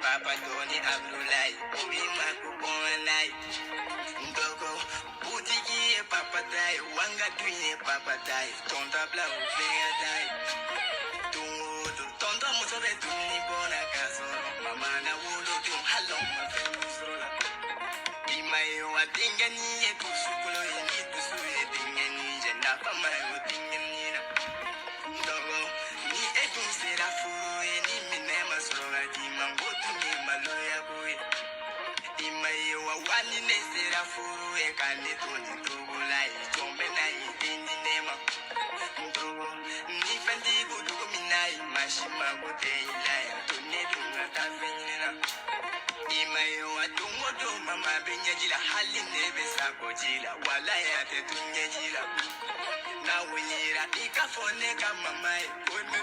Papa Tony Abdulai, Ubima Kubonai, Ndoko, Butiki, Papa Tai, Wanga Twin, Papa Tai, Tonta Blau, Fea Tai, Tungu, Tonta Musobe, Tuni Bona Caso, Mamana Wulu, Hello, my friend Sola. Imayo, I think I need to Sukulo, you need to sweat in and Napa, my opinion. Ndogo, ni etu sera furu, ni minema sola, Dimango to me, Maloya boy. Imayo, wani ne sera furu, e canetoni to Bulai, Tombena, Indinema. Ndogo, ni fendi good minai, Mashima, good day, to Neduna Tavenina. Imayo, I don't want to Mama Benyajila, Hali Nevesa Gojila, Walaya, the Tunyajila. Now we need a pick up for Neka Mama, put me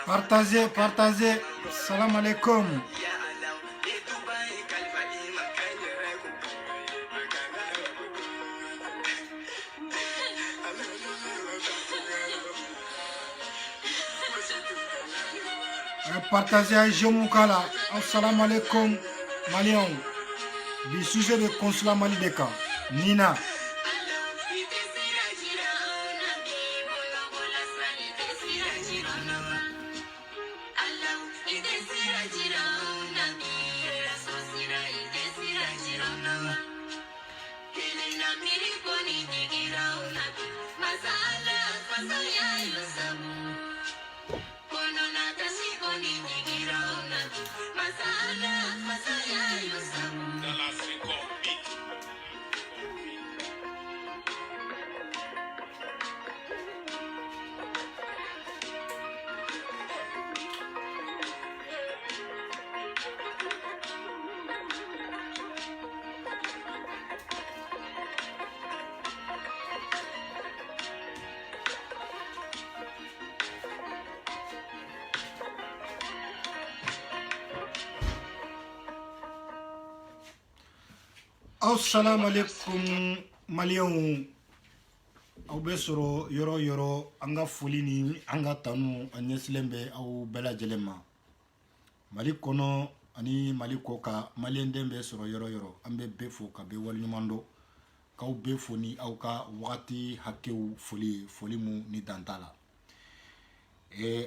Partagez, partagez. Salam alaikum. Partagez à Jomoukala. Assalamu alaikum, Malion. Du sujet de consulat Mali Deka. Nina. Assalamu alaikum Maliens. Aw bɛ sɔrɔ yɔrɔ yɔrɔ an ka foli ni an ka tanu a ɲɛsilen bɛ aw bɛɛ lajɛlen ma. Mali kɔnɔ ani Mali ko ka Malien den bɛ sɔrɔ yɔrɔ yɔrɔ an bɛ bɛɛ fo ka bɛɛ waleɲuman dɔn k'aw bɛɛ fo ni aw ka wagati hakɛw foli mu ni dan t'a la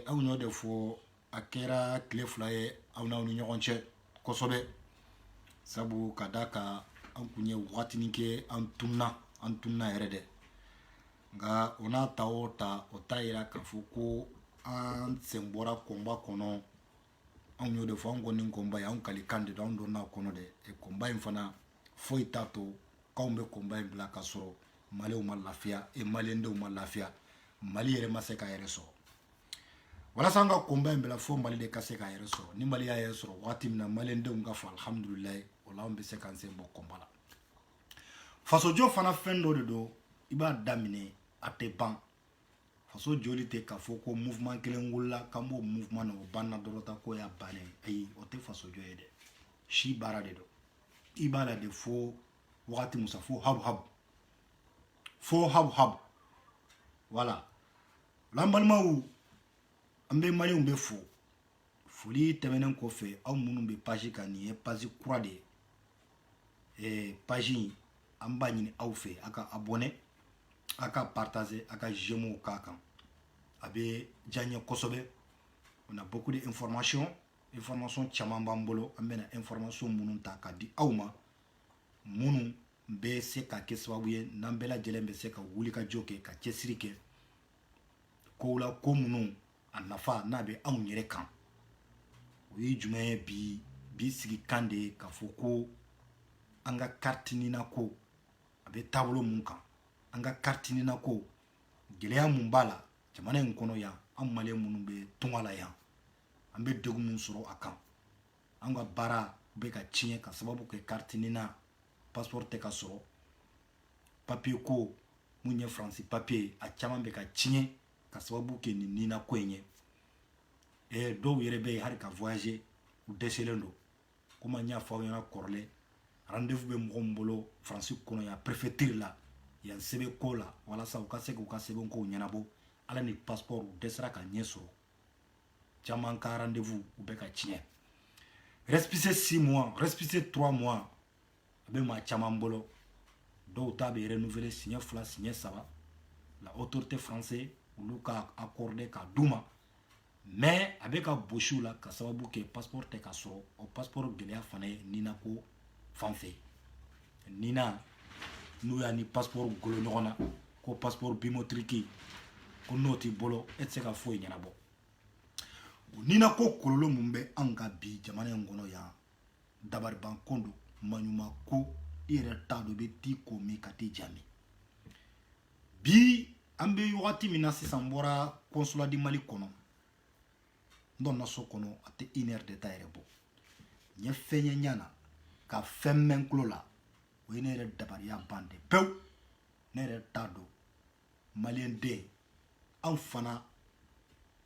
aw y'o de fɔ a kɛra tile fila ye aw n'aw ni ɲɔgɔn cɛ kosɛbɛ sabu ka da kan an kun ye wagatinin kɛ an tunna yɛrɛ dɛ nka o n'a ta o t'a yira k'a fɔ ko an sen bɔra kɔnba kɔnɔ anw y'o de fɔ an ko nin kɔnba ye anw kalikan de don anw donna kɔnɔ dɛ kɔnba in fana foyi t'a to k'anw bɛ kɔnba in bila ka sɔrɔ maliw ma lafiya maliendenw ma lafiya mali yɛrɛ ma se k'a yɛrɛ sɔrɔ walasa an ka kɔnba in bila fo mali de ka se k'a yɛrɛ sɔrɔ ni mali y'a yɛrɛ sɔrɔ waati min na maliendenw ka fɔ alhamdulilayi o la anw bɛ se k'an sen bɔ kɔnba la fasojɔ fana fɛn dɔ de don i b'a daminɛ a tɛ ban faso joli tɛ k'a fɔ ko mouvement kelen wulila k'an b'o mouvement na o banna dɔrɔn ta ko y'a bannen ayi o tɛ fasojɔ ye dɛ si baara de don i b'a la de fo wagati musa fo habu voilà l'an balimaw an bɛ maliɲɛnw bɛ fo foli tɛmɛnen kɔfɛ aw minnu bɛ page kan nin ye page kura de ye page in an b'a ɲini aw fɛ a ka abonné a ka partager a ka j'aime k'a kan a bɛ diya n ye kosɛbɛ on a beaucoup d'informations caman b'an bolo an bɛna information minnu ta k'a di aw ma minnu bɛ se ka kɛ sababu ye n'an bɛɛ lajɛlen bɛ se ka wuli ka jɔ kɛ ka cɛsiri kɛ kow la ko minnu a nafa n'a bɛ anw yɛrɛ kan o ye jumɛn ye bi sigi kan de ye k'a fɔ ko an ka carte nina ko a bɛ taabolo mun kan an ka carte nina ko gɛlɛya mun b'a la jamana in kɔnɔ yan an maliyɛn minnu bɛ tunga la yan an bɛ degun mun sɔrɔ a kan an ka baara bɛ ka tiɲɛ ka sababu kɛ carte nina passeport tɛ ka sɔrɔ papier ko mun ye faransi papier a caman bɛ ka tiɲɛ ka sababu kɛ nin nina ko in ye dɔw yɛrɛ bɛ yen hali ka voyager u dɛsɛlen don komi an y'a fɔ aw ɲɛna kɔrɔlen rendez-vous bɛ mɔgɔ min bolo faransi kɔnɔ yan préfecture la yan sɛbɛn ko la walasa u ka se k'u ka sɛbɛn kow ɲɛnabɔ ala ni passeport u dɛsɛra ka ɲɛ sɔrɔ caman ka rendez-vous u bɛ ka tiɲɛ récépissé 6 mois récépissé 3 mois a bɛ maa caman bolo dɔw ta bɛ renouveler siɲɛ 2 siɲɛ 3 la autorité française olu ka accordé ka d'u ma mais a bɛ ka bosiw la ka sababu kɛ passeport tɛ ka sɔrɔ o passeport gɛlɛya fana ye nina ko fan fɛ nina n'u y'a ni passeport golo ɲɔgɔn na ko passeport biométrique ko n'o t'i bolo e tɛ se ka foyi ɲɛnabɔ o nina ko kɔlɔlɔ mun bɛ an ka bi jamana in kɔnɔ yan dabaribanko don maɲuman ko i yɛrɛ t'a dɔn i bɛ t'i ko min ka t'i jaabi bi an bɛ wagati min na sisan n bɔra consulat di Mali kɔnɔ n donna so kɔnɔ a tɛ 1 heure de ta yɛrɛ bɔ n ye fɛn ye ɲɛ na ka fɛn mɛn n tulo la o ye ne yɛrɛ dabariya ban de pewu ne yɛrɛ t'a dɔn maliyɛn den anw fana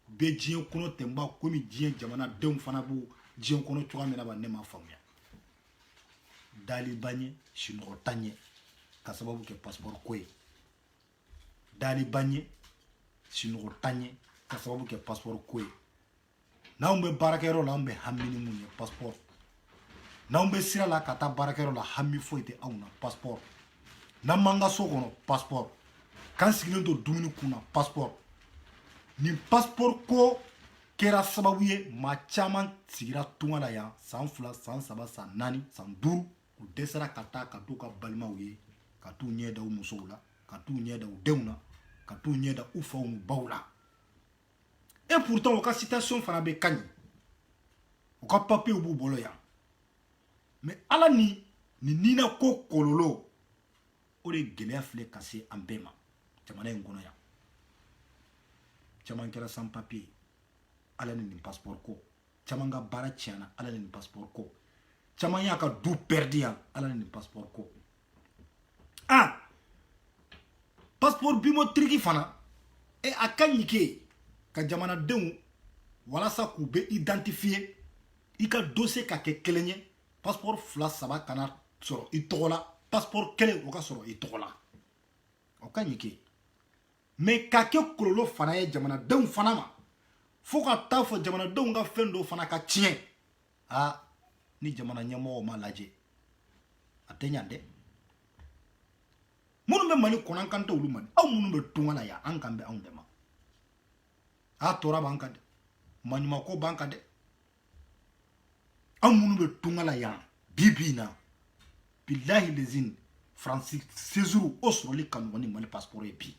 bɛ diɲɛ kɔnɔ ten ba komi diɲɛ jamanadenw fana b'u diɲɛ kɔnɔ cogoya min na ba ne ma faamuya daliba ɲɛ sinɔgɔ ta ɲɛ ka sababu kɛ passeport ko ye daliba ɲɛ sinɔgɔ ta ɲɛ ka sababu kɛ passeport ko ye n'anw bɛ baarakɛyɔrɔ la an bɛ hami ni mun ye passeport n'anw bɛ sira la ka taa baarakɛyɔrɔ la hami foyi tɛ anw na passeport n'an b'an ka so kɔnɔ passeport k'an sigilen to dumuni kun na passeport nin passeport ko kɛra sababu ye maa caman sigira tunga la yan san 2 san 3 san 4 san 5 u dɛsɛra ka taa ka t'u ka balimaw ye ka t'u ɲɛ da u musow la ka t'u ɲɛ da u denw na ka t'u ɲɛ da u faw n'u baw la et pourtant u ka citation fana bɛ kaɲi u ka papier b'u bolo yan mais ala ni nina ko kɔlɔlɔ o de gɛlɛya filɛ ka se an bɛɛ ma jamana in kɔnɔ yan caman kɛra sans papier ala ni nin passeport ko caman ka baara tiɲɛna ala ni nin passeport ko caman y'a ka du perdu yan ala ni nin passeport ko passeport biométrique fana a ka ɲi kɛ ka jamanadenw walasa k'u bɛ identifier i ka dossier ka kɛ kelen ye passeport 2 3 kana sɔrɔ i tɔgɔ la passeport 1 o ka sɔrɔ i tɔgɔ la o ka ɲi kɛ mais ka kɛ kɔlɔlɔ fana ye jamanadenw fana ma fo ka taa fɔ jamanadenw ka fɛn dɔw fana ka tiɲɛ ni jamana ɲɛmɔgɔw ma lajɛ a tɛ ɲa dɛ minnu bɛ Mali kɔnɔ an kan tɛ olu ma aw minnu bɛ tunga la yan an kan bɛ anw de ma a tɔɔrɔ b'an kan dɛ maɲumako b'an kan dɛ aw minnu bɛ tunga la yan bi bi in na bilahi lezine Francis séjour o sɔrɔli ka nɔgɔn ni Mali passeport ye bi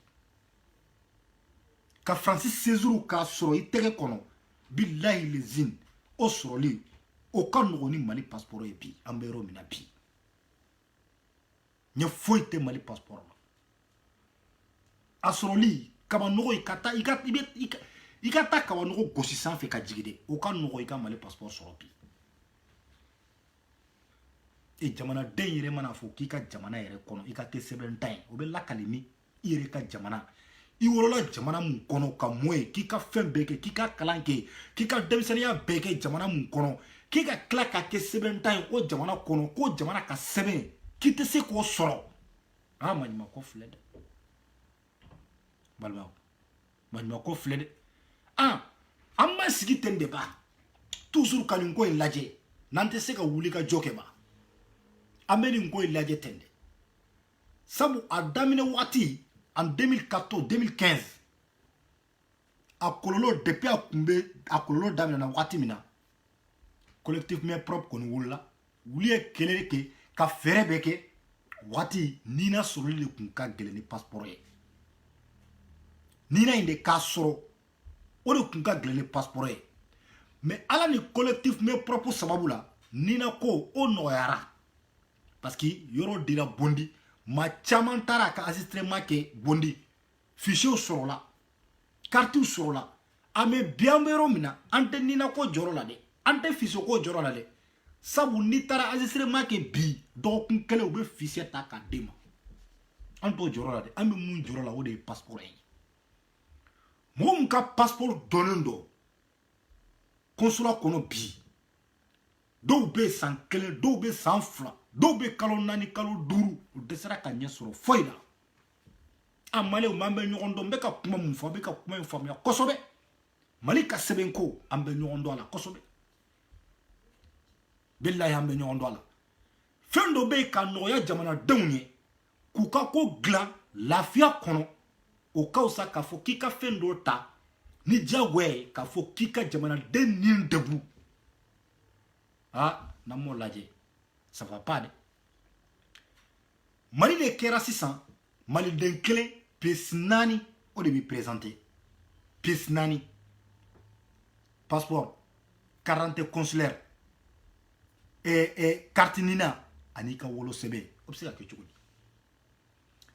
ka Francis séjour k'a sɔrɔ i tɛgɛ kɔnɔ bilahi lezine o sɔrɔli o ka nɔgɔn ni Mali passeport ye bi an bɛ yɔrɔ min na bi ɲɛ foyi tɛ Mali passeport la a sɔrɔli kaba nɔgɔ i ka taa i ka taa kaba nɔgɔ gosi sanfɛ ka jigin de o ka nɔgɔn i ka Mali passeport sɔrɔ bi e jamanaden yɛrɛ mana fɔ k'i ka jamana yɛrɛ kɔnɔ i ka tɛ sɛbɛn ta ye o bɛ lakali min i yɛrɛ ka jamana i wolola jamana mun kɔnɔ ka mɔ ye k'i ka fɛn bɛɛ kɛ k'i ka kalan kɛ k'i ka denmisɛnninya bɛɛ kɛ jamana mun kɔnɔ k'i ka tila ka kɛ sɛbɛn ta ye o jamana kɔnɔ k'o jamana ka sɛbɛn k'i tɛ se k'o sɔrɔ a maɲumako filɛ dɛ balimaw maɲumako filɛ dɛ an ma sigi ten de ba toujours ka nin ko in lajɛ n'an tɛ se ka wuli ka jɔ kɛ ba an bɛ nin ko in lajɛ ten de sabu a daminɛ waati en 2014 2015 a kɔlɔlɔ depuis a kun bɛ a kɔlɔlɔ daminɛna waati min na collectif main propre kɔni wulila wuli ye kɛlɛ kɛ ka fɛɛrɛ bɛɛ kɛ waati nina sɔrɔli de kun ka gɛlɛn ni passeport ye nina in de k'a sɔrɔ o de kun ka gɛlɛn ni passeport ye mais ala ni collectif main propre sababu la nina ko o nɔgɔyara parce que yɔrɔ dira Bondi maa caman taara a ka enregistrement kɛ Bondi fichier sɔrɔla carte sɔrɔla a mɛ bi an bɛ yɔrɔ min na an tɛ nina ko jɔrɔ la dɛ an tɛ fichier ko jɔrɔ la dɛ sabu n'i taara enregistrement kɛ bi dɔgɔkun kelen u bɛ fichier ta k'a d'e ma an t'o jɔrɔ la dɛ an bɛ mun jɔrɔ la o de ye passeport ye mɔgɔ min ka passeport dɔnnen don consulat kɔnɔ bi dɔw bɛ san kelen dɔw bɛ san fila dɔw bɛ kalo naani kalo duuru u dɛsɛra ka ɲɛ sɔrɔ foyi la a Maliw m'an bɛ ɲɔgɔn dɔn n bɛ ka kuma mun fɔ a bɛ ka kuma in faamuya kosɛbɛ Mali ka sɛbɛn ko an bɛ ɲɔgɔn dɔn a la kosɛbɛ bilahi an bɛ ɲɔgɔn dɔn a la fɛn dɔ bɛ yen ka nɔgɔya jamanadenw ye k'u ka ko dilan lafiya kɔnɔ o ka fisa k'a fɔ k'i ka fɛn dɔ ta ni diyagoya ye k'a fɔ k'i ka jamanaden ni debu n'an m'o lajɛ ça va pas dɛ Mali de kɛra sisan maliden kelen pièce 4 o de bɛ présenter pièce 4 passeport carte consulaire carte nina ani ka wolo sɛbɛn o bɛ se ka kɛ cogo di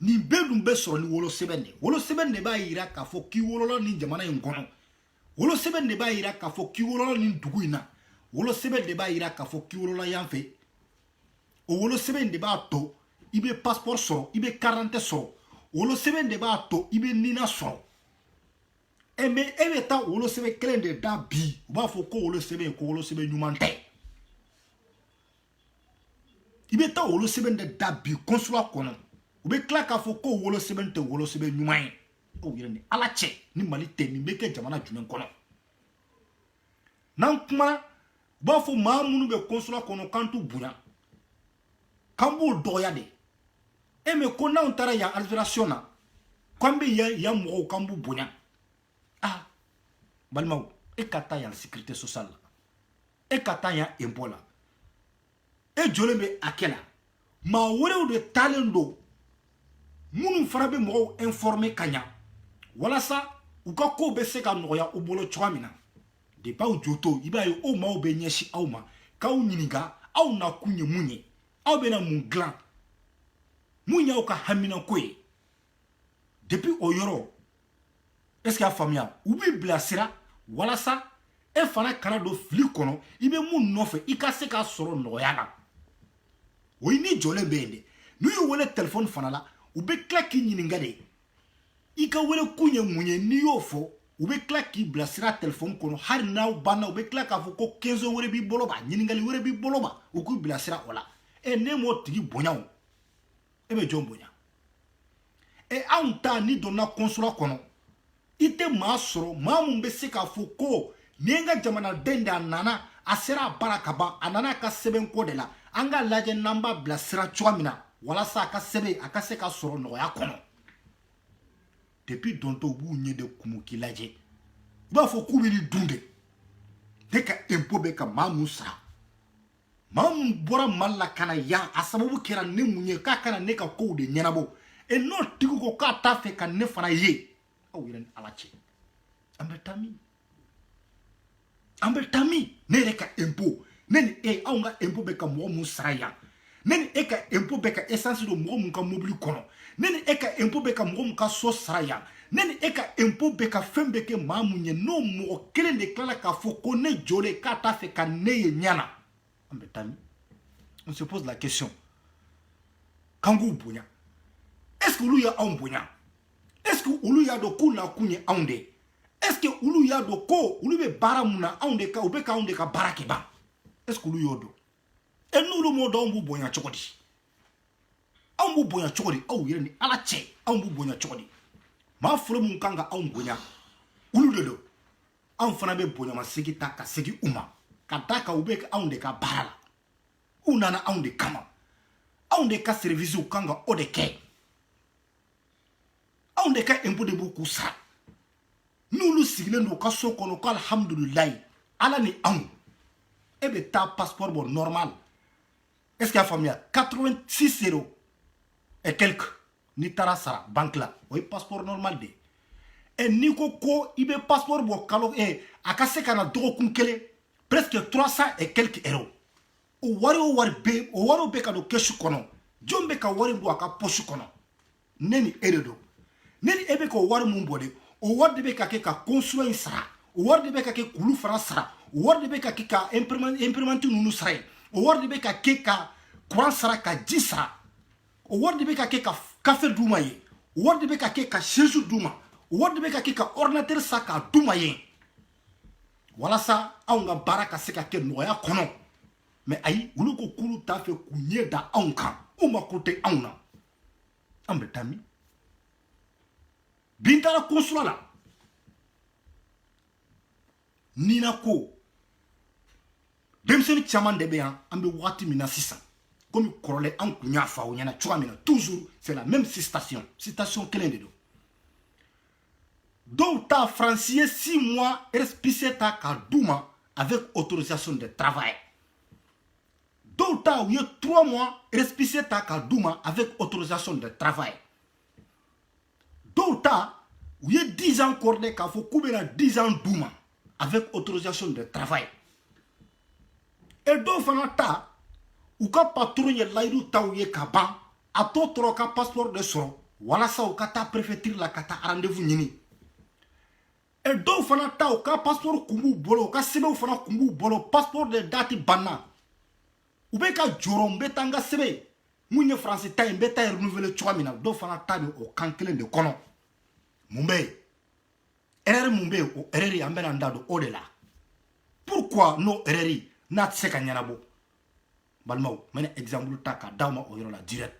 nin bɛɛ dun bɛ sɔrɔ ni wolo sɛbɛn de b'a yira k'a fɔ k'i wolola nin jamana in kɔnɔ wolo sɛbɛn de b'a yira k'a fɔ k'i wolola nin dugu in na wolo sɛbɛn de b'a yira k'a fɔ k'i wolola yan fɛ o wolo sɛbɛn de b'a to i bɛ passeport sɔrɔ i bɛ carte sɔrɔ wolo sɛbɛn de b'a to i bɛ nina sɔrɔ mais e bɛ taa wolo sɛbɛn kelen de da bi u b'a fɔ ko wolo sɛbɛn ko wolo sɛbɛn ɲuman tɛ i bɛ taa wolo sɛbɛn de da bi consulat kɔnɔ u bɛ tila k'a fɔ ko wolo sɛbɛn tɛ wolo sɛbɛn ɲuman ye o yɛrɛ ni ala cɛ ni Mali tɛ nin bɛ kɛ jamana jumɛn kɔnɔ n'an kumana u b'a fɔ maa minnu bɛ consulat kɔnɔ k'an t'u bonya k'an b'o dɔgɔya de mais ko n'anw taara yan administration na k'an bɛ yan mɔgɔw k'an b'u bonya balimaw e ka taa yan sécurité sociale la e ka taa yan impôt la e jɔlen bɛ hakɛ la maa wɛrɛw de taalen don minnu fana bɛ mɔgɔw informer ka ɲa walasa u ka kow bɛ se ka nɔgɔya u bolo cogoya min na depuis aw jɔtɔ i b'a ye o maaw bɛ ɲɛsin aw ma k'aw ɲininka aw nakun ye mun ye aw bɛna mun dilan mun y'aw ka haminako ye depuis o yɔrɔ est-ce que y'a faamuya u b'i bilasira walasa e fana kana don fili kɔnɔ i bɛ mun nɔfɛ i ka se k'a sɔrɔ nɔgɔya la o ye ni jɔlen bɛ yen dɛ n'u y'u wele téléphone fana la u bɛ tila k'i ɲininka de i ka wele kun ye mun ye n'i y'o fɔ u bɛ tila k'i bilasira téléphone kɔnɔ hali n'aw banna u bɛ tila k'a fɔ ko 15 wɛrɛ b'i bolo ba ɲininkali wɛrɛ b'i bolo ba u k'u bilasira o la ne m'o tigi bonya o e bɛ jɔn bonya anw ta ni donna consulat kɔnɔ i tɛ maa sɔrɔ maa mun bɛ se k'a fɔ ko nin ye n ka jamanaden de a nana a sera a bara ka ban a nana a ka sɛbɛn ko de la an ka lajɛ n'an b'a bila sira cogoya min na walasa a ka sɛbɛn a ka se ka sɔrɔ nɔgɔya kɔnɔ depuis dontɔ u b'u ɲɛ de kumu k'i lajɛ i b'a fɔ k'u bɛ ni dun de ne ka impôt bɛ ka maa mun sara maa mun bɔra Mali la ka na yan a sababu kɛra ne mun ye k'a kana ne ka kow de ɲɛnabɔ et n'o tigi ko k'a t'a fɛ ka ne fana ye aw yɛrɛ ni Ala cɛ an bɛ taa min an bɛ taa min ne yɛrɛ ka impôt ne ni e anw ka impôt bɛ ka mɔgɔ mun sara yan ne ni e ka impôt bɛ ka essence don mɔgɔ mun ka mobili kɔnɔ ne ni e ka impôt bɛ ka mɔgɔ mun ka so sara yan ne ni e ka impôt bɛ ka fɛn bɛɛ kɛ maa mun ye n'o mɔgɔ kelen de tilala k'a fɔ ko ne jɔlen k'a t'a fɛ ka ne ye ɲana an bɛ taa min on se pose la question k'an k'u bonya est-ce que olu ye anw bonya est-ce que olu y'a dɔn k'u nakun ye anw de est-ce que olu y'a dɔn ko olu bɛ baara mun na anw de ka u bɛ ka anw de ka baara kɛ ban est-ce que olu y'o dɔn et n'olu m'o dɔn anw b'u bonya cogo di anw b'u bonya cogo di aw yɛrɛ ni Ala cɛ anw b'u bonya cogo di maa fɔlɔ mun kan ka anw bonya olu de don anw fana bɛ bonyamasegin ta ka segin u ma ka d'a kan u bɛ anw de ka baara la u nana anw de kama anw de ka service kan ka o de kɛ anw de ka impôt de b'u k'u sara n'olu sigilen don u ka so kɔnɔ ko alhamdulilayi Ala ni anw e bɛ taa passeport bɔ normal est-ce que y'a faamuya 86 € et quelques n'i taara sara banque la o ye passeport normal de et n'i ko ko i bɛ passeport bɔ kalo a ka se ka na dɔgɔkun kelen presque 300 et quelques euros o wari o wari bɛ o wariw bɛ ka don kɛsu kɔnɔ jɔn bɛ ka wari bɔ a ka poche kɔnɔ ne ni e de don ne ni e bɛ ka o wari mun bɔ de o wari de bɛ ka kɛ ka consulat in sara o wari de bɛ ka kɛ k'olu fana sara o wari de bɛ ka kɛ ka imprimante ninnu sara ye o wari de bɛ ka kɛ ka courant sara ka ji sara o wari de bɛ ka kɛ ka café d'u ma ye o wari de bɛ ka kɛ ka chaise d'u ma o wari de bɛ ka kɛ ka ordinateur sa k'a d'u ma ye walasa anw ka baara ka se ka kɛ nɔgɔya kɔnɔ mais ayi olu ko k'olu t'a fɛ k'u ɲɛ da anw kan u mako tɛ anw na an bɛ taa min bi n taara consulat la nina ko denmisɛnnin caman de bɛ yan an bɛ wagati min na sisan komi kɔrɔlen an kun y'a fɔ aw ɲɛna cogoya min na toujours c'est la même citation kelen de don dɔw ta faransi ye 6 mois récépissé ta k'a d'u ma avec autorisation de travail dɔw ta u ye 3 mois récépissé ta k'a d'u ma avec autorisation de travail dɔw ta u ye 10 ans accordé k'a fɔ k'u bɛna 10 ans d'u ma avec autorisation de travail et dɔw fana ta u ka patron ye layidu ta u ye ka ban a tɔ tora ka passeport de sɔrɔ walasa u ka taa préfecture la ka taa rendez-vous ɲini et dɔw fana ta u ka passeport kun b'u bolo u ka sɛbɛnw fana kun b'u bolo passeport de date banna u bɛ ka jɔrɔ n bɛ taa n ka sɛbɛn mun ye faransi ta ye n bɛ taa renouveler cogoya min na dɔw fana ta bɛ o kan kelen de kɔnɔ mun bɛ yen erreur mun bɛ yen o erreur an bɛna n da don o de la pourquoi n'o erreur n'a tɛ se ka ɲɛnabɔ balimaw n bɛna exemple ta k'a d'aw ma o yɔrɔ la direct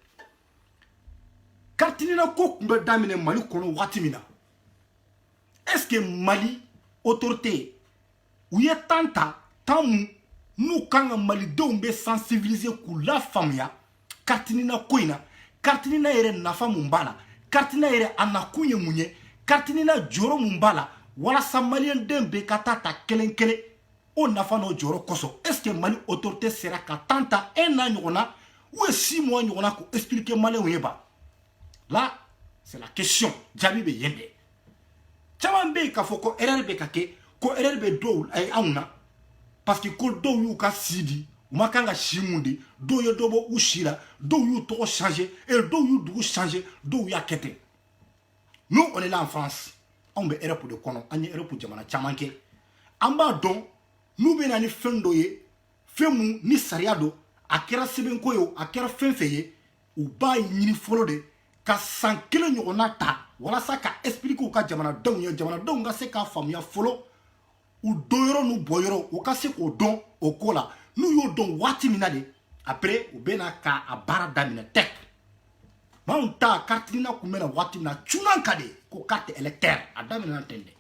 kartinina ko tun bɛ daminɛ Mali kɔnɔ waati min na est-ce que Mali autorité u ye temps ta temps mun n'u kan ka malidenw bɛ sensibiliser k'u lafaamuya kartinina ko in na kartinina yɛrɛ nafa mun b'a la kartinina yɛrɛ a nakun ye mun ye kartinina jɔyɔrɔ mun b'a la walasa maliyɛnden bɛɛ ka taa ta kelen kelen o nafa n'o jɔyɔrɔ kosɔn est-ce que Mali autorité sera ka temps ta 1 an ɲɔgɔn na ou 6 mois ɲɔgɔn na k'o expliquer maliyɛnw ye ba là c'est la question jaabi bɛ yen de caman bɛ yen k'a fɔ ko erreur bɛ ka kɛ ko erreur bɛ dɔw anw na parce que ko dɔw y'u ka si di u ma kan ka si mun di dɔw ye dɔ bɔ u si la dɔw y'u tɔgɔ changer et dɔw y'u dugu changer dɔw y'a kɛ ten nous on est là en France anw bɛ Europe de kɔnɔ an ye Europe jamana caman kɛ an b'a dɔn n'u bɛ na ni fɛn dɔ ye fɛn mun ni sariya don a kɛra sɛbɛnko ye o a kɛra fɛn fɛn ye u b'a ɲini fɔlɔ de ka san 1 ɲɔgɔnna ta walasa ka expliquer u ka jamanadenw ye jamanadenw ka se k'a faamuya fɔlɔ u dɔnyɔrɔ n'u bɔyɔrɔ u ka se k'o dɔn o ko la n'u y'o dɔn waati min na de après u bɛ na k'a baara daminɛ tɛ m'anw ta kartinina kun bɛ na waati min na cunan ka de ko carte électeur a daminɛna ten de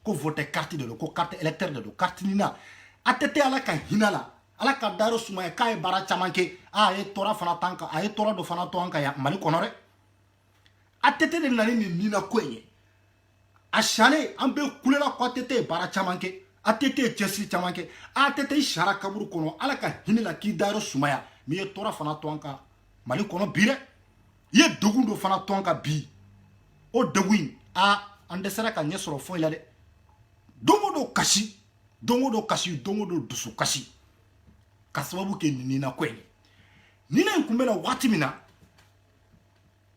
ko voter carte de don ko carte électeur de don kartinina ATT ala ka hinala ala ka daro sumaya k'a ye baara caman kɛ a ye tɔɔrɔ fana tan kan a ye tɔɔrɔ dɔ fana to an kan yan Mali kɔnɔ dɛ ATT de nana ni nina ko in ye a salen an bɛ kulela ko ATT ye baara caman kɛ ATT ye cɛsiri caman kɛ ATT sara kaburu kɔnɔ ala ka hinɛ la k'i daro sumaya n'i ye tɔɔrɔ fana to an kan Mali kɔnɔ bi dɛ i ye degun dɔ fana to an kan bi o degun in an dɛsɛra ka ɲɛ sɔrɔ foyi la dɛ don o don kasi don o don kasi don o don dusu kasi ka sababu kɛ nina ko in nina in kun bɛ na waati min na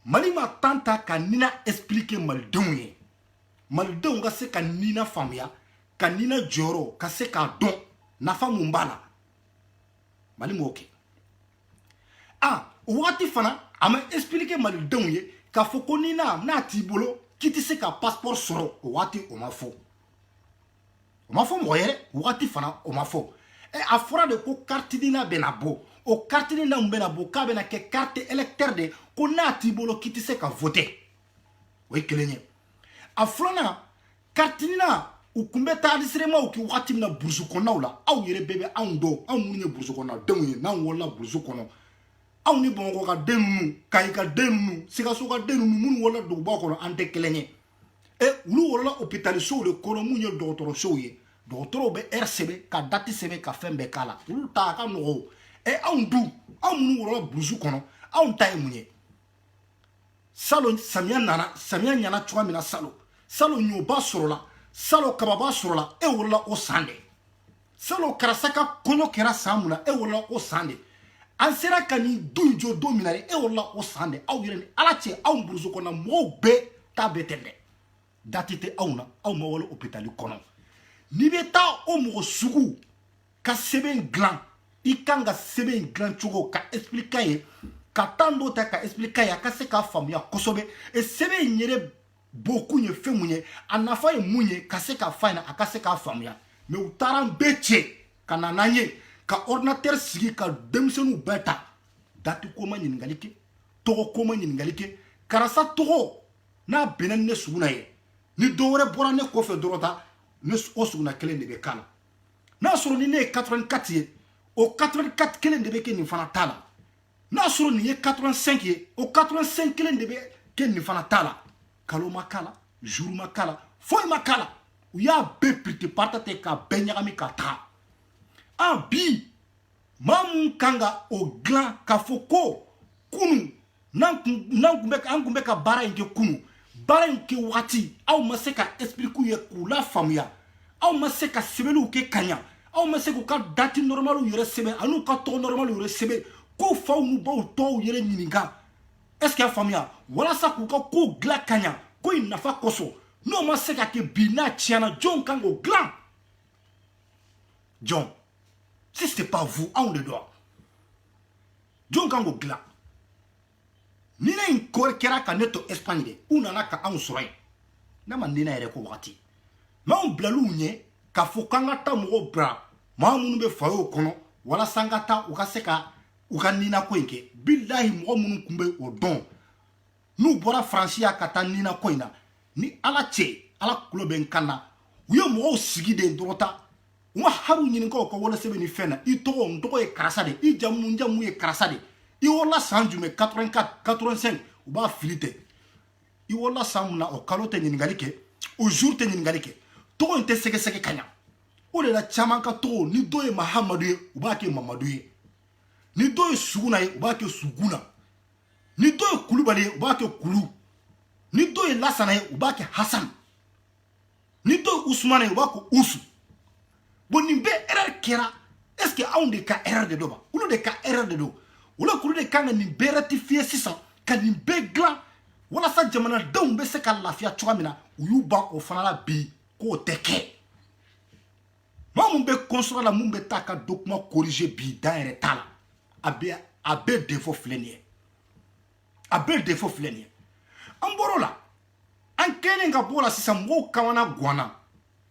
Mali ma temps ta ka nina expliquer malidenw ye malidenw ka se ka nina faamuya ka nina jɔyɔrɔ ka se k'a dɔn nafa mun b'a la Mali m'o kɛ o waati fana a ma expliquer malidenw ye k'a fɔ ko nina n'a t'i bolo k'i tɛ se ka passeport sɔrɔ o waati o ma fɔ mɔgɔ yɛrɛ o waati fana o ma fɔ a fɔra de ko carte nina bɛna bɔ o carte nina mun bɛna bɔ k'a bɛna kɛ carte électeur de ko n'a t'i bolo k'i tɛ se ka voter o ye kelen ye a filanan carte nina u kun bɛ taa enregistrement kɛ waati min na burusi kɔnɔnaw la aw yɛrɛ bɛɛ bɛ anw dɔn anw minnu ye burusi kɔnɔnadenw ye n'anw wolola burusi kɔnɔ anw ni Bamakɔ ka den ninnu Kayi ka den ninnu Sikaso ka den ninnu minnu wolola dugubaw kɔnɔ an tɛ kelen ye olu wolola hôpitalisow de kɔnɔ minnu ye dɔgɔtɔrɔsow ye dɔgɔtɔrɔw bɛ heure sɛbɛn ka date sɛbɛn ka fɛn bɛɛ k'a la olu ta a ka nɔgɔ anw dun anw minnu wolola burusi kɔnɔ anw ta ye mun ye salon samiya ɲana cogoya min na salon ɲɔba sɔrɔla salon kababa sɔrɔla e wolola o san de salon karasa ka kɔɲɔ kɛra san mun na e wolola o san de an sera ka nin du in jɔ don min na de e wolola o san de aw yɛrɛ ni ala cɛ anw burusi kɔnɔ mɔgɔw bɛɛ ta bɛɛ tɛ dɛ date tɛ aw na aw ma wolo hôpital kɔnɔ n'i bɛ taa o mɔgɔ sugu ka sɛbɛn dilan i kan ka sɛbɛn dilan cogo ka expliquer ye ka temps dɔ ta ka expliquer ye a ka se k'a faamuya kosɛbɛ sɛbɛn in yɛrɛ bɔkun ye fɛn mun ye a nafa ye mun ye ka se k'a f'a ɲɛna a ka se k'a faamuya mais u taara an bɛɛ cɛ ka na n'an ye ka ordinateur sigi ka denmisɛnninw bɛɛ ta date ko ma ɲininkali kɛ tɔgɔ ko ma ɲininkali kɛ karisa tɔgɔ n'a bɛnna ni ne suguna ye ni dɔ wɛrɛ bɔra ne kɔfɛ dɔrɔn ta ne o suguna kelen de bɛ k'a la n'a sɔrɔ ni ne ye 84 ye o 84 kelen de bɛ kɛ nin fana ta la n'a sɔrɔ nin ye 85 ye o 85 kelen de bɛ kɛ nin fana ta la kalo ma k'a la jour ma k'a la foyi ma k'a la u y'a bɛɛ pirite parta tɛ k'a bɛɛ ɲagami ka taga bi maa mun kan ka o dilan k'a fɔ ko kunu an kun bɛ ka baara in kɛ kunu baara in kɛ waati aw ma se ka expliquer ye k'u la faamuya aw ma se ka sɛbɛnniw kɛ ka ɲa aw ma se k'u ka date normaliw yɛrɛ sɛbɛn an'u ka tɔgɔ normaliw yɛrɛ sɛbɛn ko faw n'u baw tɔw yɛrɛ ɲininka est-ce que a faamuya walasa k'u ka ko dilan ka ɲa ko in nafa kosɔn n'o ma se ka kɛ bi n'a tiɲɛna jɔn kan k'o dilan jɔn si c'est pas vous anw de don jɔn kan k'o dilan ni ne in kɛra ka ne to Espagne de u nana ka anw sɔrɔ yen ne ma nina yɛrɛ ko wagati mais anw bilal'u ɲɛ k'a fɔ k'an ka taa mɔgɔw bila maa minnu bɛ fayow kɔnɔ walasa an ka taa u ka se ka u ka nina ko in kɛ bilahi mɔgɔ minnu tun bɛ o dɔn n'u bɔra faransiya ka taa nina ko in na ni ala cɛ ala kulo bɛ n kan na u ye mɔgɔw sigi de dɔrɔn ta u ma hariw ɲininka u ka walesebew ni fɛn na i tɔgɔ n tɔgɔ ye karisa de i jamu ye karisa de i wolola san jumɛn 84 85 u b'a fili tɛ i wolola san mun na o kalo tɛ ɲininkali kɛ o jour tɛ ɲininkali kɛ tɔgɔ in tɛ sɛgɛsɛgɛ ka ɲa o de la caman ka tɔgɔ ni dɔ ye mahamadu ye u b'a kɛ mamadu ye ni dɔ ye suguna ye u b'a kɛ suguna ni dɔ ye kulubali ye u b'a kɛ kulu ni dɔ ye lasana ye u b'a kɛ hasan ni dɔ ye usumana ye u b'a kɛ usu bon nin bɛɛ erreur kɛra est ce que anw de ka erreur de don ba olu de ka erreur de don olu kulu de kan ka nin bɛɛ rectifier sisan ka nin bɛɛ dilan walasa jamanadenw bɛ se ka lafiya cogoya min na u y'u ban o fana la bi k'o tɛ kɛ maa mun bɛ consulat la mun bɛ taa ka document corriger bi dan yɛrɛ t'a la a bɛɛ défaut filɛ nin ye a bɛɛ défaut filɛ nin ye an bɔr'o la an kɛlen ka bɔ o la sisan mɔgɔw kamana guwanna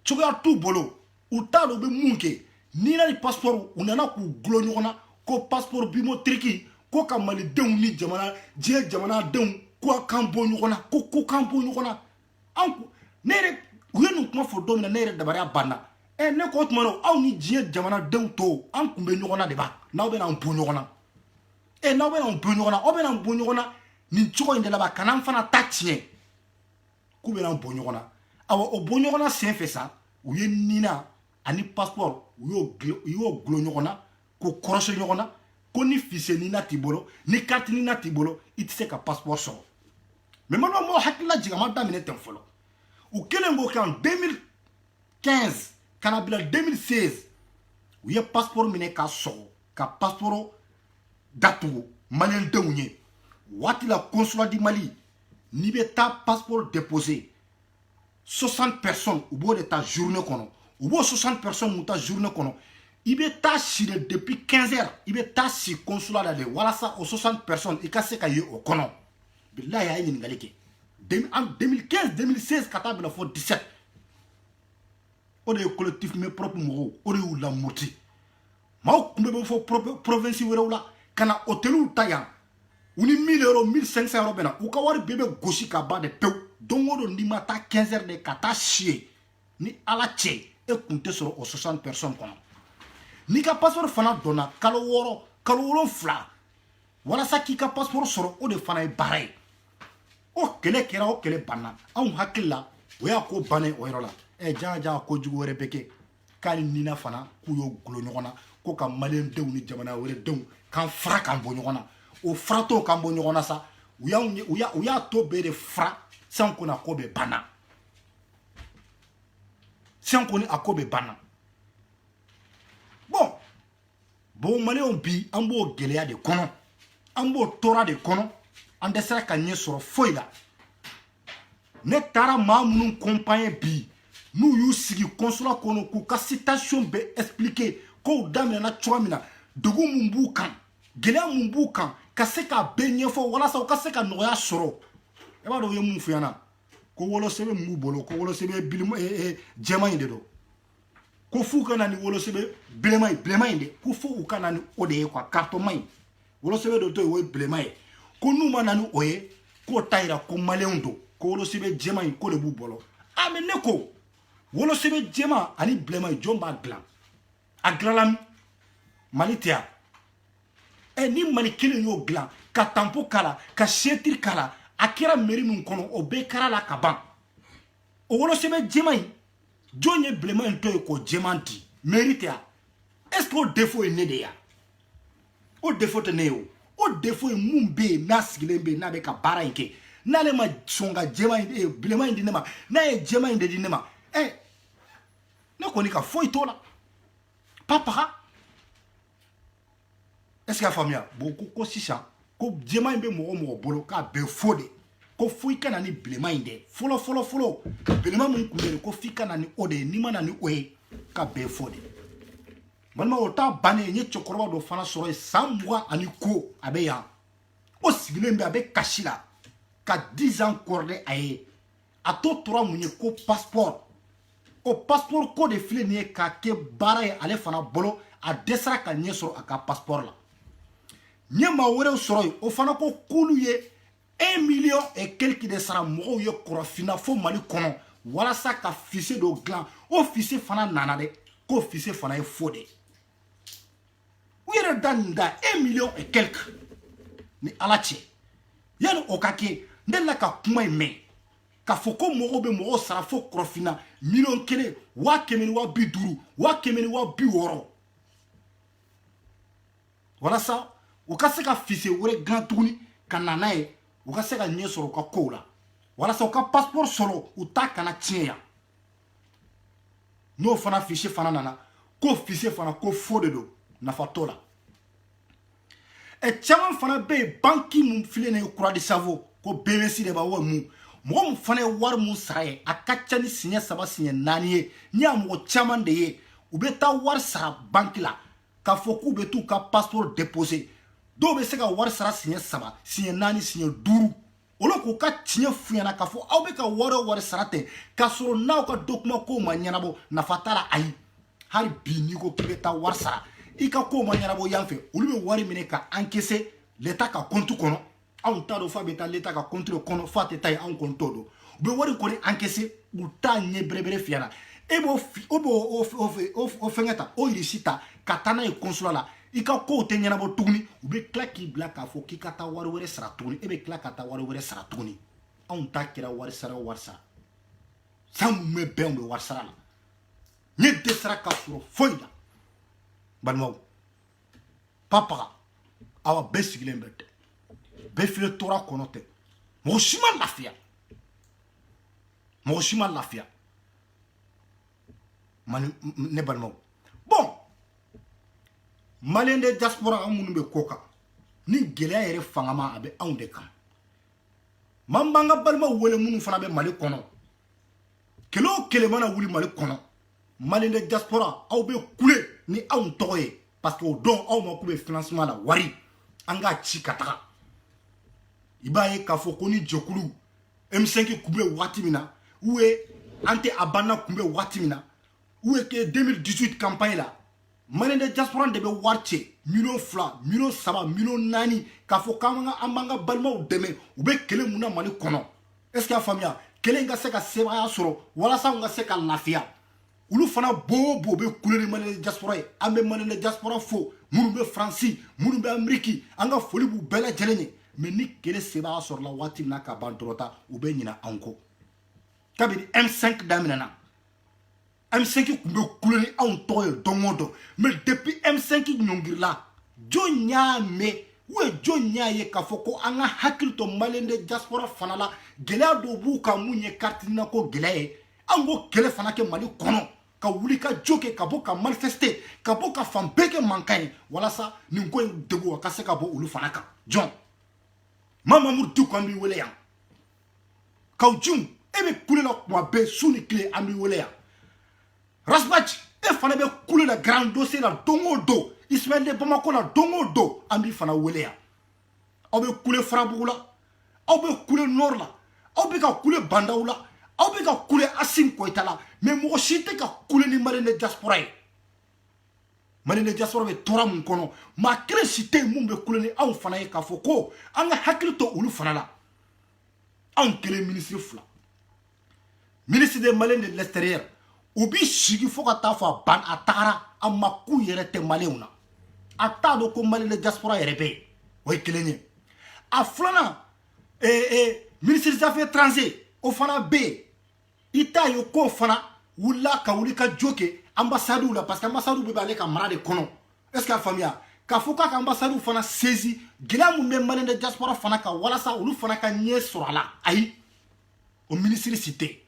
cogoya t'u bolo u t'a dɔn u bɛ mun kɛ nina ni passeport u nana k'u gulon ɲɔgɔn na ko passeport biométrique ko ka malidenw ni diɲɛ jamanadenw ko k'an bɔ ɲɔgɔn na ko k'an bɔ ɲɔgɔn na ne yɛrɛ u ye nin kuma fɔ don min na ne yɛrɛ dabaliya banna ne ko tuma no aw ni diɲɛ jamanadenw to an kun bɛ ɲɔgɔn na de ba n'aw bɛ n'an bɔ ɲɔgɔn na n'aw bɛ n'an bɔ ɲɔgɔn na aw bɛ n'an bɔ ɲɔgɔn na nin cogo in de la ba kana an fana ta tiɲɛ k'u bɛ n'an bɔ ɲɔgɔn na awa o bɔ ɲɔgɔn na sen fɛ sa u ye nina ani passeport u y'o gulo ɲɔgɔn na k'o kɔrɔsɛ ɲɔgɔn na ko ni fichier nina t'i bolo ni carte nina t'i bolo i tɛ se ka passeport sɔrɔ mais maintenant mɔgɔ hakilila jigin a ma daminɛ ten fɔlɔ u kɛlen k'o kɛ en 2015 kana bila 2016 u ye passeport minɛ ka sɔgɔ ka passeport datugu maliyɛndenw ye waati la consulat du Mali n'i bɛ taa passeport déposer 60 personnes u b'o de ta journée kɔnɔ u b'o 60 personnes mun ta journée kɔnɔ i bɛ taa si de depuis 15 heures i bɛ taa si consulat la de walasa o 60 personnes i ka se ka ye o kɔnɔ bilahi a ye ɲininkali kɛ en 2015 2016 ka taa bila fɔ 17 o de ye collectif mes propres mɔgɔw o de y'u lamoti maaw tun bɛ fɔ province wɛrɛw la ka na hôteliw ta yan u ni 1000 euros 1500 euros bɛ na u ka wari bɛɛ bɛ gosi ka ban de pewu don o don n'i ma taa 15 heures de ka taa si ye ni ala cɛ e kun tɛ sɔrɔ o 60 personnes kɔnɔ n'i ka passeport fana dɔnna kalo 6 kalo 7 walasa k'i ka passeport sɔrɔ o de fana ye baara ye o kɛlɛ kɛra o kɛlɛ banna anw hakili la o y'a ko bannen o yɔrɔ la jaa kojugu wɛrɛ bɛ kɛ k'ale nina fana k'u y'o gulo ɲɔgɔn na ko ka maliyɛndenw ni jamana wɛrɛ denw k'an fara k'an bɔ ɲɔgɔn na o faratɔ k'an bɔ ɲɔgɔn na sa u y'a to bɛɛ de fara san ko na ko bɛ banna san ko ni a ko bɛ banna bon maliyɛnw bi an b'o gɛlɛya de kɔnɔ an b'o tɔɔrɔ de kɔnɔ an dɛsɛra ka ɲɛ sɔrɔ foyi la ne taara maa minnu compagnie bi n'u y'u sigi consulat kɔnɔ k'u ka situation bɛɛ expliquer kow daminɛna cogoya min na degun mun b'u kan gɛlɛya mun b'u kan ka se k'a bɛɛ ɲɛfɔ walasa u ka se ka nɔgɔya sɔrɔ e b'a dɔn u ye mun f'i ɲɛna ko wolosɛbɛn min b'u bolo ko wolosɛbɛn jɛman in de don ko f'u ka na ni wolosɛbɛn bilenman in de ko fo u ka na ni o de ye quoi carton in wolosɛbɛn dɔ to yen o ye bilenman ye ko n'u ma na ni o ye k'o ta yira ko maliyɛnw don ko wolosɛbɛn jɛman in ko de b'u bolo mais ne ko wolosɛbɛn jɛman ani bilenman jɔn b'a dilan a dilanla Mali tɛ yan ni Mali kelen y'o dilan ka tampo k'a la ka sɛtiri k'a la a kɛra mairie min kɔnɔ o bɛɛ kɛra la ka ban o wolosɛbɛn jɛman in jɔn ye bilenman in to ye k'o jɛman di mairie tɛ yan est ce que o défaut ye ne de ye o défaut tɛ ne ye o défaut ye mun bɛ yen n'a sigilen bɛ yen n'a bɛ ka baara in kɛ n'ale ma sɔn ka bilenman in di ne ma n'a ye jɛman in de di ne ma ne kɔni ka foyi t'o la papa est ce que a faamuya bon ko sisan ko jɛman in bɛ mɔgɔ bolo k'a bɛɛ fo de ko fo i ka na ni bilenman in dɛ fɔlɔ bilenman min kun bɛ yen ko f'i ka na ni o de ye n'i ma na ni o ye k'a bɛɛ fo de balima o t'a bannen n ye cɛkɔrɔba dɔ fana sɔrɔ yen san 20 ani ko a bɛ yan o sigilen bɛ a bɛ kasi la ka 10 ans kɔrɔlen a ye a to tora mun ye ko passeport o passeport ko de filɛ nin ye k'a kɛ baara ye ale fana bolo a dɛsɛra ka ɲɛ sɔrɔ a ka passeport la n ye maa wɛrɛw sɔrɔ yen o fana ko k'olu ye 1 million et quelque de sara mɔgɔw ye kɔrɔfinna fo Mali kɔnɔ walasa ka fichier dɔ dilan o fichier fana nana dɛ k'o fichier fana ye faux de u yɛrɛ da nin da 1 million et quelque ni ala cɛ yanni o ka kɛ ne la ka kuma in mɛn k'a fɔ ko mɔgɔw bɛ mɔgɔw sara fo kɔrɔfinna 1,100,000 1,50,000 1,50,000 walasa u ka se ka fichier wɛrɛ dilan tuguni ka na n'a ye u ka se ka ɲɛ sɔrɔ u ka kow la walasa u ka passeport sɔrɔ u ta kana tiɲɛ yan n'o fana fichier fana nana ko fichier fana ko faux de don nafa t'o la caman fana bɛ yen banki mun filɛ nin ye Croix du Cerveau ko BVC de b'a wari mun mɔgɔ mun fana ye wari mun sara ye a ka ca ni siɲɛ 3 siɲɛ 4 ye n y'a mɔgɔ caman de ye u bɛ taa wari sara banki la k'a fɔ k'u bɛ t'u ka passeport déposer dɔw bɛ se ka wari sara siɲɛ 3 siɲɛ 4 siɲɛ 5 olu k'u ka tiɲɛ f'u ɲɛna k'a fɔ aw bɛ ka wari o wari sara ten k'a sɔrɔ n'aw ka document kow ma ɲɛnabɔ nafa t'a la ayi hali bi n'i ko k'i bɛ taa wari sara i ka kow ma ɲɛnabɔ yan fɛ olu bɛ wari minɛ ka encaisser l'état ka compte kɔnɔ anw t'a dɔn f'a bɛ taa l'état ka compte kɔnɔ f'a tɛ taa yen anw kɔni t'o dɔn u bɛ wari kɔni encaisser u t'a ɲɛ bɛrɛbɛrɛ f'i ɲɛna e bo o fengeta o irisita katana e consulat la i ka ko te ɲɛnabɔ tuguni u bɛ tila k'i bila k'a fɔ k'i ka taa wari wɛrɛ sara tuguni e bɛ tila ka taa wari wɛrɛ sara tuguni anw ta kɛra wari sara san mun bɛ bɛn u bɛ wari sara la ne dɛsɛra ka sɔrɔ foyi la balimaw papaga awa bɛɛ sigilen bɛ tɛ bɛɛ filɛ tɔɔrɔ kɔnɔ tɛ mɔgɔ si ma lafiya mɔgɔ si ma lafiya ne balimaw bon malien de diaspora an minnu bɛ ko kan ni gɛlɛya yɛrɛ fangama a bɛ anw de kan man b'an ka balimaw wele minnu fana bɛ mali kɔnɔ kɛlɛ o kɛlɛ mana wuli mali kɔnɔ malien de diaspora aw bɛ kule ni anw tɔgɔ ye parce que o don aw ma k'u bɛ financement la wari an k'a ci ka taga i b'a ye k'a fɔ ko ni jɛkulu M5 kun bɛ waati min na ou an tɛ a banna kun bɛ waati min na ou que 2018 campagne la malien de diaspora de bɛ wari cɛ miliyɔn 2 miliyɔn 3 miliyɔn 4 k'a fɔ k'an b'an ka balimaw dɛmɛ u bɛ kɛlɛ mun na mali kɔnɔ est-ce que a faamuya kɛlɛ in ka se ka sebaya sɔrɔ walasa an ka se ka lafiya olu fana bo bɛ kule ni malien de diaspora ye an bɛ malien de diaspora fo minnu bɛ faransi minnu bɛ amérique an ka foli b'u bɛɛ lajɛlen ye mais ni kɛlɛ sebaya sɔrɔla waati min na ka ban dɔrɔn ta u bɛ ɲinɛ an kɔ kabini M5 daminɛna M5 kun bɛ kule ni anw tɔgɔ ye don o don mais depuis M5 ɲɔngirila jɔn y'a mɛn ou jɔn y'a ye k'a fɔ ko an ka hakili to malien de diaspora fana la gɛlɛya dɔw b'u kan mun ye carte ko gɛlɛya ye an k'o kɛlɛ fana kɛ mali kɔnɔ ka wuli ka jo kɛ ka bɔ ka manifester ka bɔ ka fan bɛɛ kɛ mankan ye walasa nin ko in degun a ka se ka bɔ olu fana kan jɔn Mamadou Diko an b'i wele yan Kawjum e bɛ kule la kuma bɛɛ su ni tile an b'i wele yan Rasbach e fana bɛ kule la grand dossier la don o don Ismaël de Bamako la don o don an b'i fana wele yan aw bɛ kule Farabugu la aw bɛ kule Nord la aw bɛ ka kule Bandaw la aw bɛ ka kule Assimi Goïta la mais mɔgɔ si tɛ ka kule ni malien de diaspora ye malien de diaspora bɛ tɔɔrɔ mun kɔnɔ maa kelen si tɛ yen mun bɛ kule ni anw fana ye k'a fɔ ko an ka hakili to olu fana la anw kelen ministre 2 ministre des maliens de l'extérieur u bi sigi fo ka taa fɔ a tagara a ma k'u yɛrɛ tɛ malienw na a t'a dɔn ko malien de diaspora yɛrɛ bɛ yen o ye kelen ye a filanan ministre des affaires étrangères o fana bɛ yen i t'a ye k'o fana wulila ka wuli ka jo kɛ ambassade la parce que ambassade bɛ ale ka mara de kɔnɔ est-ce que a faamuya k'a fɔ k'a ka ambassade fana saisi gɛlɛya mun bɛ malien de diaspora fana kan walasa olu fana ka ɲɛ sɔrɔ a la ayi o ministre si tɛ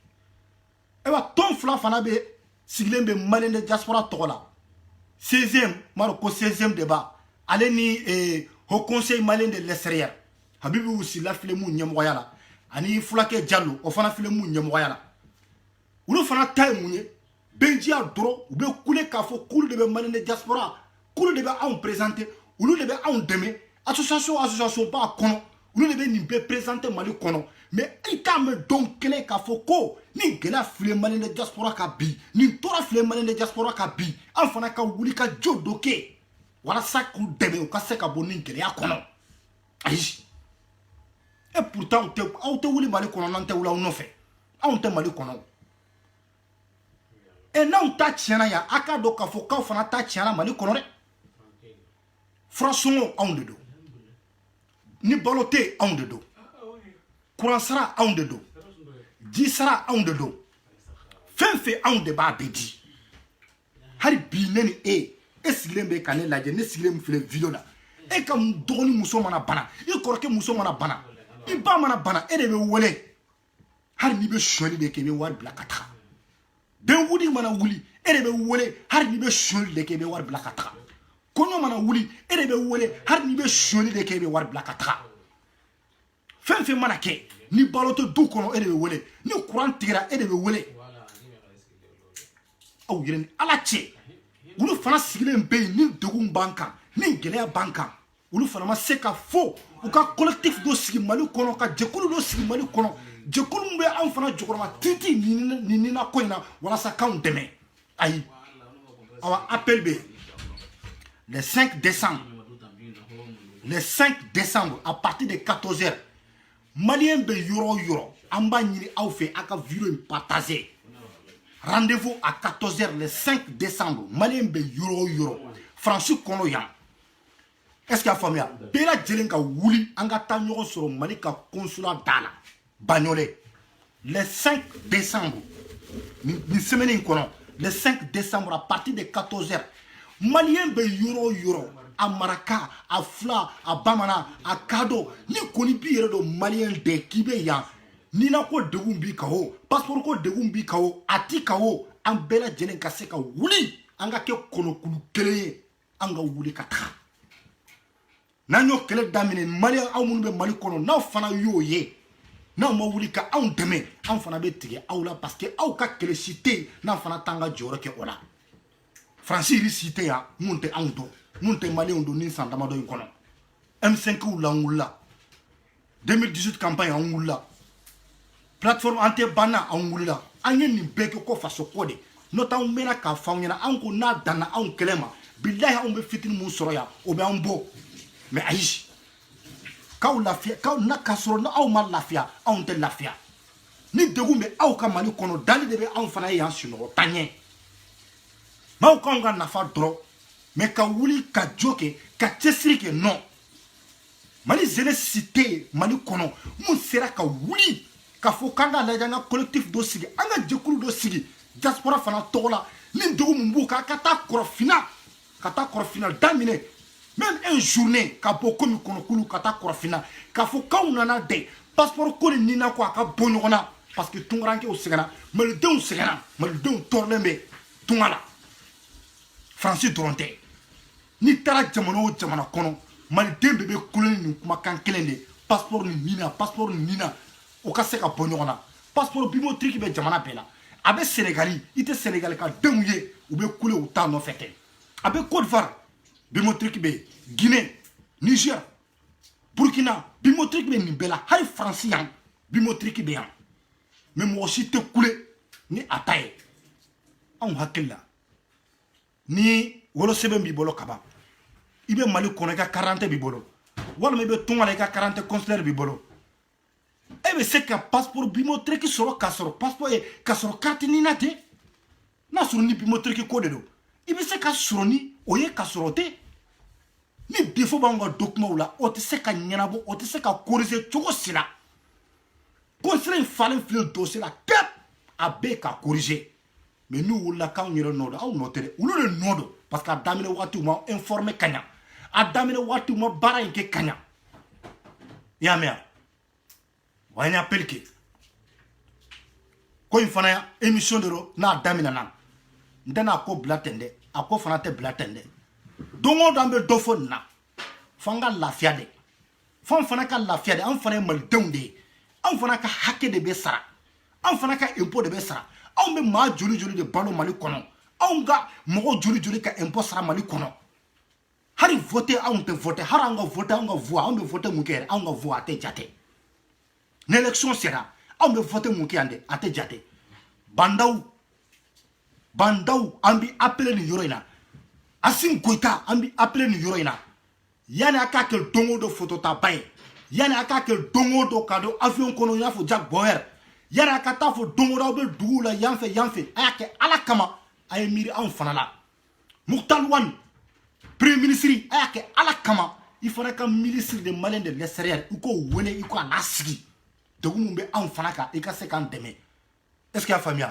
ayiwa tɔn fila fana bɛ sigilen bɛ malien de diaspora tɔgɔ la 16e m'a dɔn ko 16e débat ale ni haut conseil malien de l'extérieur Habibu Usila filemu ɲɛmɔgɔya la ani Fulakɛ Jallo o fana filemu ɲɛmɔgɔya la olu fana ta ye mun ye Benjiya dɔrɔn u bɛ kule k'a fɔ k'olu de bɛ malien de diaspora k'olu de bɛ anw présenter olu de bɛ anw dɛmɛ association b'a kɔnɔ olu de bɛ nin bɛɛ présenter Mali kɔnɔ mais i t'a mɛn don kelen k'a fɔ ko ni gɛlɛya filɛ malien de diaspora ka bi nin tɔɔrɔ filɛ malien de diaspora ka bi an fana ka wuli ka jo dɔ kɛ walasa k'u dɛmɛ u ka se ka bɔ nin gɛlɛya kɔnɔ ayi et pourtant aw tɛ wuli Mali kɔnɔ n'an tɛ wuli aw nɔfɛ anw tɛ Mali kɔnɔ et n'anw ta tiɲɛna yan a k'a dɔn k'a fɔ k'aw fana ta tiɲɛna Mali kɔnɔ dɛ furasɔngɔ anw de don ni balo tɛ yen anw de don kuran sara anw de don ji sara anw de don fɛn fɛn anw de b'a bɛɛ di hali bi ne ni e sigilen bɛ ka ne lajɛ ne sigilen filɛ video la e ka dɔgɔni muso mana bana i kɔrɔkɛ muso mana bana i ba mana bana e de bɛ wele hali n'i bɛ sonyali de kɛ i bɛ wari bila ka taga denwudi mana wuli e de bɛ wele hali n'i bɛ sonyali de kɛ i bɛ wari bila ka taga kɔɲɔ mana wuli e de bɛ wele hali n'i bɛ sonyali de kɛ i bɛ wari bila ka taga fɛn fɛn mana kɛ ni balo tɛ du kɔnɔ e de bɛ wele ni kuran tigɛra e de bɛ wele aw yɛrɛ ni ala cɛ olu fana sigilen bɛ yen ni degun b'an kan ni gɛlɛya b'an kan olu fana ma se ka fɔ u ka collectif dɔ sigi Mali kɔnɔ ka jɛkulu dɔ sigi Mali kɔnɔ jɛkulu min bɛ anw fana jɔkɔrɔma titi nin nina ko in na walasa k'anw dɛmɛ ayi awa appel bɛ le 5 décembre à partir de 14h malien bɛ yɔrɔ o yɔrɔ an b'a ɲini aw fɛ a ka vidéo in partager Rendez-vous à 14h le 5 décembre. Malien be euro. Francis Kono Yang. Est-ce qu'il y a famille? Bela Djelenka Wouli, Angata Nyon sur Malika Consulat Dala. Bagnolet. Le 5 décembre. Une semaine in le 5 décembre à partir de 14h. Malien be euro. A Maraka, a Fla, a Bamana, a Kado. Ni konibi do Malien de Kibe Yang. Ni na ko degumbi kao. Passeport ko degumbi kao. Ati kao. An Bela Djelenka seka Wouli. Anga ke kono kulu keleye. Anga Wouli kata. Nanyo kele damine Mali aw munu be Mali kono na fana yo ye na ma wuli ka aw deme an fana be tige aw la parce que aw ka kele cité na fana tanga joro ke ola Francis ri cité ya munte an do munte Mali on do ni sandama do kono M5 ou la ngula 2018 campagne an ngula plateforme anti bana an ngula an ni beke ko faso kode nota on mena ka fawnyana an ko na dana an kelema billahi on be fitin mun soroya o be an bo mais aïe, quand lafia, quand na kasoro na aw mal lafia, on te lafia. Ni degumbe aw ka mali kono dali de be aw fana yan suno tanye. Ma aw kan ga nafa dro, mais ka wuli ka joke, ka tesrike non. Mali zene cité mali kono, mun sera ka wuli ka fo kanga la janga collectif do sigi, anga jekulu do sigi, diaspora fana tola, ni degum mbu ka kata korofina damine. Même un journée, ka boko mi kono kulu kata korofina, ka fo ka unana de, passeport ko ni na ko aka bonogona parce que tungranke o segana, mal de torlembe tungala. Francis Doronte. Ni tara jamana kono, mal de bebe kuleni ni kuma kan kelende, passeport ni nina, o ka se ka bonogona. Passeport biométrique be jamana bela. Abe Sénégali, ite Sénégal ka demouye ou be kule ou ta no fete. Abe Côte d'Ivoire bimotrique be Guinée, Niger, Burkina, bimotrique be Nibela, hari Francien, bimotrique be yan. Mais moi aussi te coulé, ni ataye. On hakilla. Ni wolo sebe bibolo kaba. Ibe mali koneka 40 bibolo. Wala mebe tonga ka 40 consulaire bibolo. Ebe seka passeport bimotrique soro kasoro, passeport e kasoro carte ni nate. Na soro ni bimotrique code do. Ibe seka soro ni oye kasoro te. Ni défaut banga document la o te se ka nyanabo o te se ka corriger chogo sila conseil fallait faire dossier la tête a be ka corriger mais nous la ka nyero nodo au notere ou le nodo parce que damine watu ma informé kanya a damine watu ma bara nke kanya ya mea wanya pelke ko infana ya émission de ro na damine nan ndana ko blatende ako fana te blatende dongo dambe dofo na fanga lafia de fana ka lafia de an fana mal donde an fana ka hakke de be sara an fana ka impôt de be sara an be ma joli de balo mali kono an ga mo joli ka impôt sara mali kono hari voter an te voter har an ga voter an ga voix an be voter mukere an ga voix te jate l'élection sera an be voter mukande ate jate bandau an bi appeler ni yoroina Asim Goïta ambi appelé ni yoroina. Yani aka kel dongo do photo ta baye. Yani aka kel dongo do kado avion kono ya fo Jack Boer. Yani aka ta fo dongo do be dugu la yanfe. Ayake ala kama ay miri an fanala. Mouktal Wan premier ministre ayake ala kama il faudrait qu'un ministre de Malien de l'extérieur uko wele iko anasigi. Dogu mumbe an fanaka e ka se kan deme. Est-ce qu'il y a famille?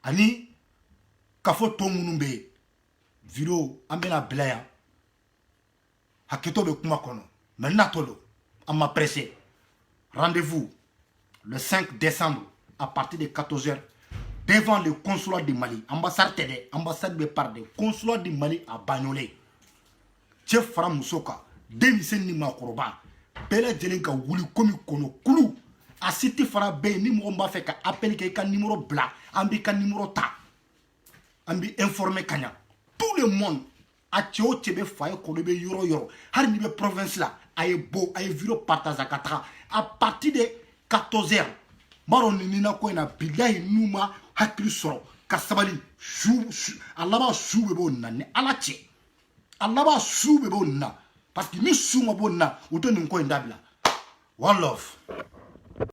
Ani kafo tomunumbe vidéo ambena blaya haketo be kuma kono mais natolo on m'a pressé. Rendez-vous le 5 décembre à partir de 14h devant le consulat du Mali, ambassade de parde consulat du Mali à Bagnolet. Chef Fara Musoka demisen ni makoroba bela jelenka wuli komi kono kulu a cité Fara be ni mo mba fe ka appel ke ka numéro bla ambi ka numéro ta ambi informer kanya tout le monde a tio tebe faye kono be yoro har ni be province la ay bo ay viro partage akatra à partir de 14h maro ni na ko na billahi numa hakili soro kasabali alaba sube bo nanne alache alaba sube bo na parce que ni suma bo na oto ni ko ndabla one love.